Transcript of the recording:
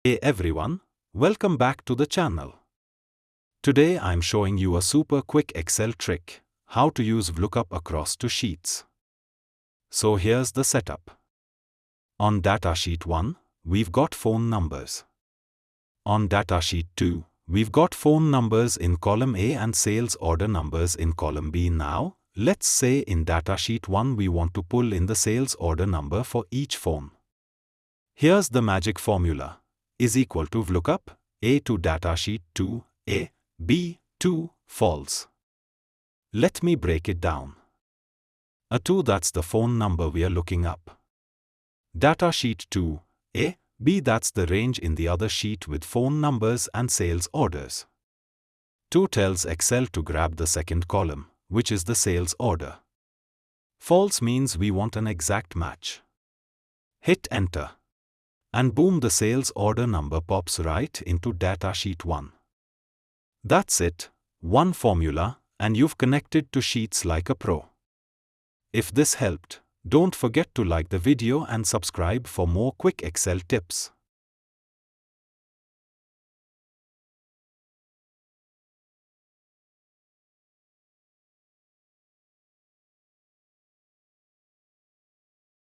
Hey everyone, welcome back to the channel. Today I'm showing you a super quick Excel trick, how to use Vlookup across two sheets. So here's the setup. On datasheet 1, we've got phone numbers. On datasheet 2, we've got phone numbers in column A and sales order numbers in column B. Now, let's say in datasheet 1 we want to pull in the sales order number for each phone. Here's the magic formula. Is equal to Vlookup, A to datasheet 2, A, B, 2, false. Let me break it down. A 2, that's the phone number we are looking up. Datasheet 2, A, B, that's the range in the other sheet with phone numbers and sales orders. 2 tells Excel to grab the second column, which is the sales order. False means we want an exact match. Hit enter. And boom, the sales order number pops right into datasheet 1. That's it, one formula, and you've connected to sheets like a pro. If this helped, don't forget to like the video and subscribe for more quick Excel tips.